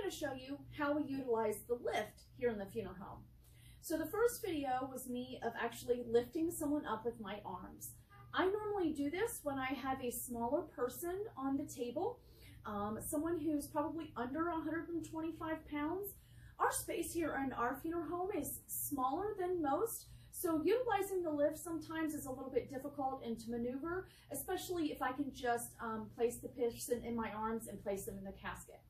going to show you how we utilize the lift here in the funeral home. So the first video was me of actually lifting someone up with my arms. I normally do this when I have a smaller person on the table, someone who's probably under 125 pounds. Our space here in our funeral home is smaller than most, so utilizing the lift sometimes is a little bit difficult and to maneuver, especially if I can just place the person in my arms and place them in the casket.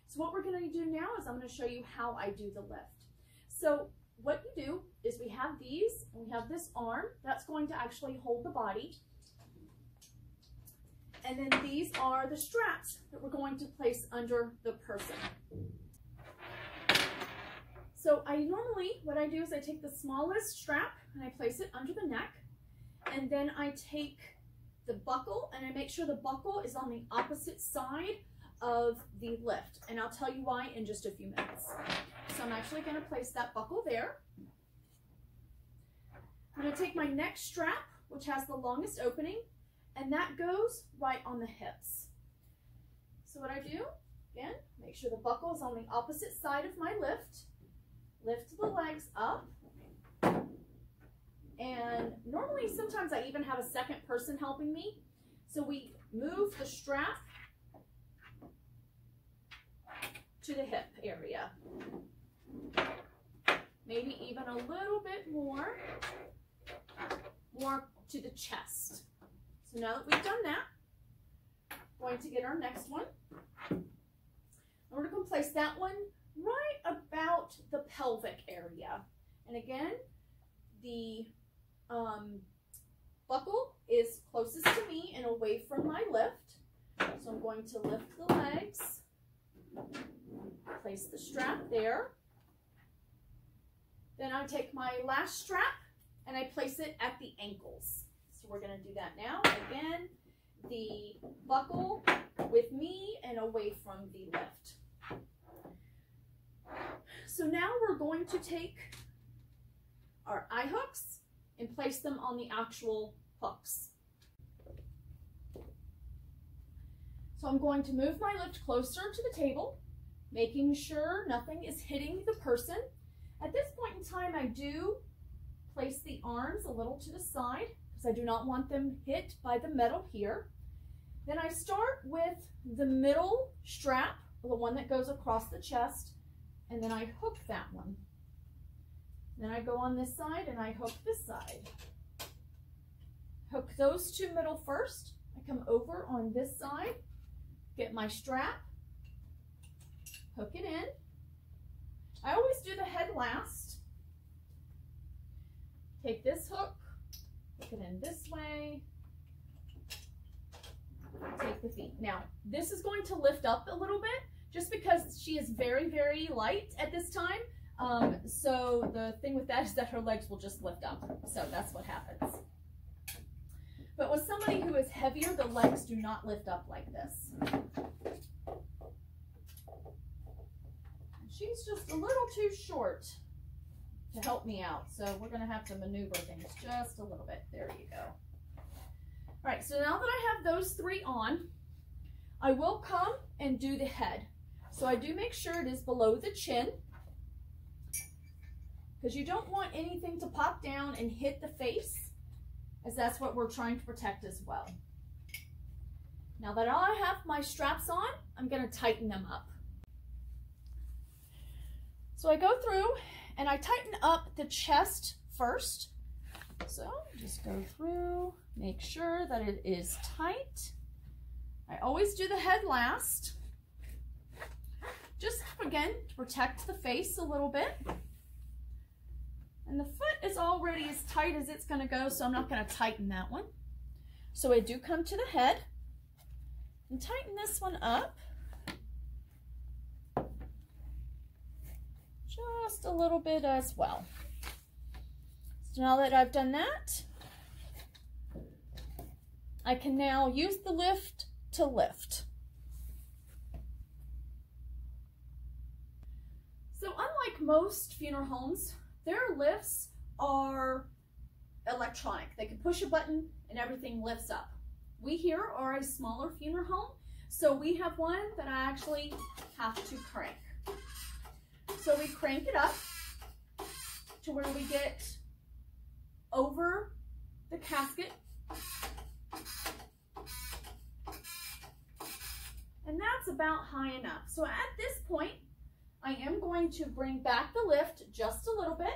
So what we're going to do now is I'm going to show you how I do the lift. So what you do is we have these, and we have this arm that's going to actually hold the body. And then these are the straps that we're going to place under the person. So what I do is I take the smallest strap and I place it under the neck. And then I take the buckle and I make sure the buckle is on the opposite side of the lift. And I'll tell you why in just a few minutes. So I'm actually going to place that buckle there. I'm going to take my neck strap, which has the longest opening, and that goes right on the hips. So what I do, again, make sure the buckle is on the opposite side of my lift. Lift the legs up. And normally, sometimes I even have a second person helping me. So we move the strap to the hip area. Maybe even a little bit more to the chest. So now that we've done that, we're going to get our next one. And we're going to place that one right about the pelvic area. And again, the buckle is closest to me and away from my lift. So I'm going to lift the legs, place the strap there. Then I take my last strap and I place it at the ankles. So we're going to do that now. Again, the buckle with me and away from the lift. So now we're going to take our eye hooks and place them on the actual hooks. So I'm going to move my lift closer to the table, making sure nothing is hitting the person. At this point in time, I do place the arms a little to the side because I do not want them hit by the metal here. Then I start with the middle strap, the one that goes across the chest, and then I hook that one. Then I go on this side and I hook this side. Hook those two middle first. I come over on this side, get my strap, hook it in. I always do the head last. Take this hook, hook it in this way, take the feet. Now, this is going to lift up a little bit just because she is very, very light at this time. So the thing with that is that her legs will just lift up. So that's what happens. But with somebody who is heavier, the legs do not lift up like this. She's just a little too short to help me out, so we're going to have to maneuver things just a little bit. There you go. All right, so now that I have those three on, I will come and do the head. So I do make sure it is below the chin because you don't want anything to pop down and hit the face, as that's what we're trying to protect as well. Now that I have my straps on, I'm going to tighten them up. So I go through and I tighten up the chest first. So just go through, make sure that it is tight. I always do the head last. Just again, to protect the face a little bit. And the foot is already as tight as it's going to go, so I'm not going to tighten that one. So I do come to the head and tighten this one up. Just a little bit as well. So now that I've done that, I can now use the lift to lift. So unlike most funeral homes, their lifts are electronic. They can push a button and everything lifts up. We here are a smaller funeral home, so we have one that I actually have to crank. So we crank it up to where we get over the casket. And that's about high enough. So at this point, I am going to bring back the lift just a little bit.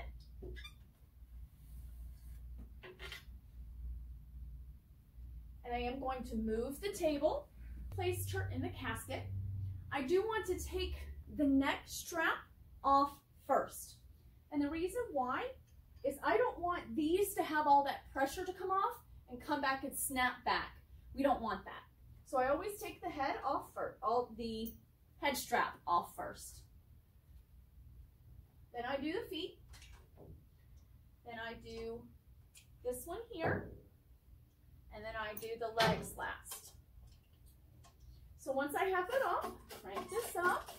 And I am going to move the table, place her in the casket. I do want to take the neck strap off first. And the reason why is I don't want these to have all that pressure to come off and come back and snap back. We don't want that. So I always take the head off first, the head strap off first. Then I do the feet. Then I do this one here. And then I do the legs last. So once I have it off, crank this up.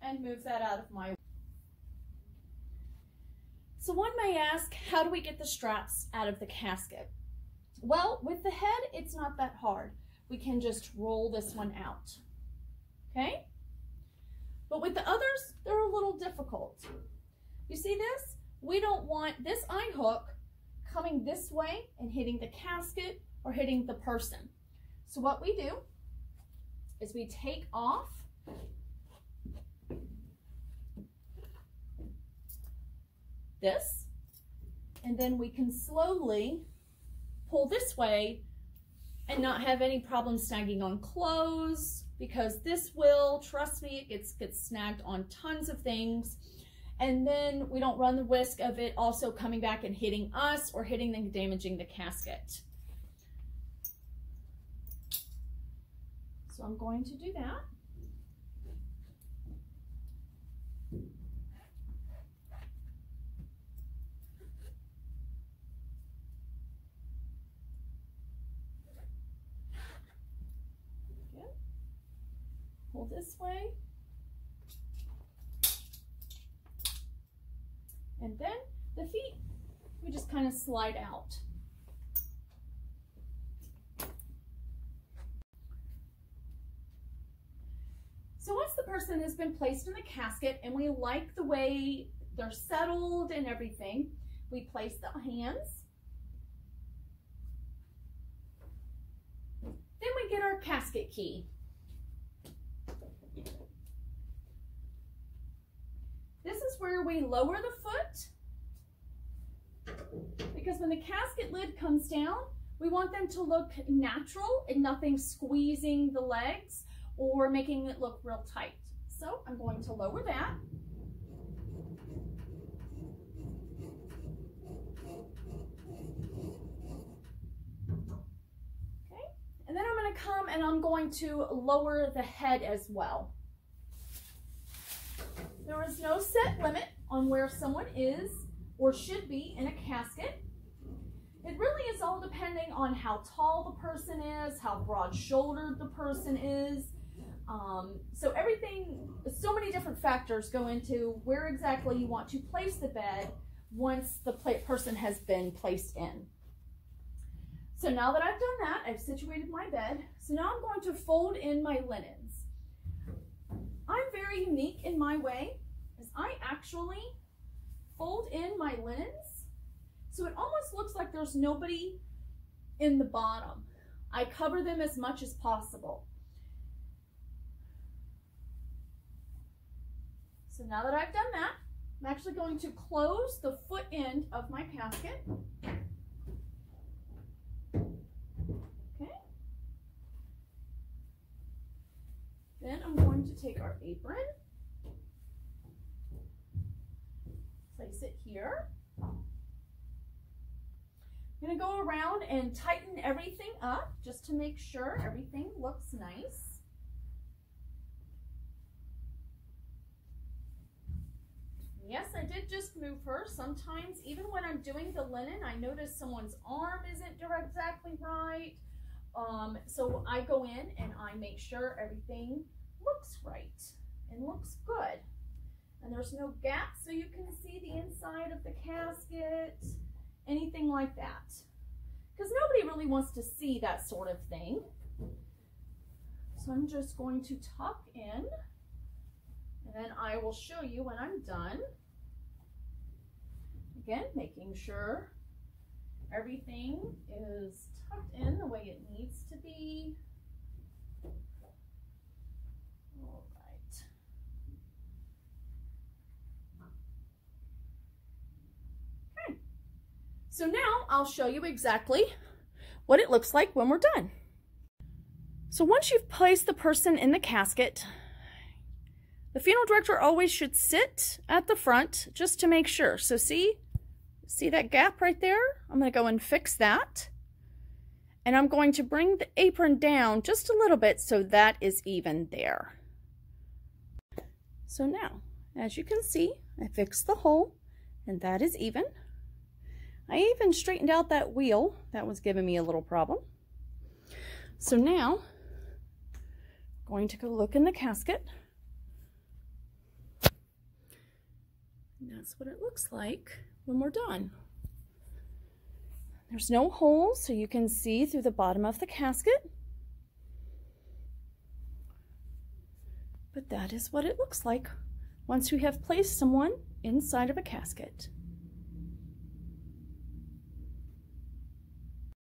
And move that out of my way. So one may ask, how do we get the straps out of the casket? Well, with the head, it's not that hard. We can just roll this one out, okay? But with the others, they're a little difficult. You see this? We don't want this eye hook coming this way and hitting the casket or hitting the person. So what we do is we take off this, and then we can slowly pull this way and not have any problem snagging on clothes, because this will, trust me, it gets snagged on tons of things. And then we don't run the risk of it also coming back and hitting us or hitting and damaging the casket. So I'm going to do that. Okay. Pull this way. And then the feet, we just kind of slide out. So once the person has been placed in the casket and we like the way they're settled and everything, we place the hands. Then we get our casket key. This is where we lower the foot, because when the casket lid comes down, we want them to look natural and nothing squeezing the legs or making it look real tight. So I'm going to lower that. Okay, and then I'm going to come and I'm going to lower the head as well. There is no set limit on where someone is or should be in a casket. It really is all depending on how tall the person is, how broad-shouldered the person is. So many different factors go into where exactly you want to place the bed once the person has been placed in. So now that I've done that, I've situated my bed. So now I'm going to fold in my linens. I'm very unique in my way, as I actually fold in my linens so it almost looks like there's nobody in the bottom. I cover them as much as possible. So now that I've done that, I'm actually going to close the foot end of my casket. Okay. Then I'm going to take our apron, place it here. I'm going to go around and tighten everything up just to make sure everything looks nice. Yes, I did just move her. Sometimes, even when I'm doing the linen, I notice someone's arm isn't exactly right. So I go in and I make sure everything looks right and looks good. And there's no gaps so you can see the inside of the casket, anything like that. Because nobody really wants to see that sort of thing. So I'm just going to tuck in, and then I will show you when I'm done. Again, making sure everything is tucked in the way it needs to be. All right. Okay. So now I'll show you exactly what it looks like when we're done. So once you've placed the person in the casket, the funeral director always should sit at the front just to make sure. So see that gap right there? I'm going to go and fix that. And I'm going to bring the apron down just a little bit so that is even there. So now, as you can see, I fixed the hole and that is even. I even straightened out that wheel that was giving me a little problem. So now, I'm going to go look in the casket. And that's what it looks like when we're done. There's no holes, so you can see through the bottom of the casket. But that is what it looks like once we have placed someone inside of a casket.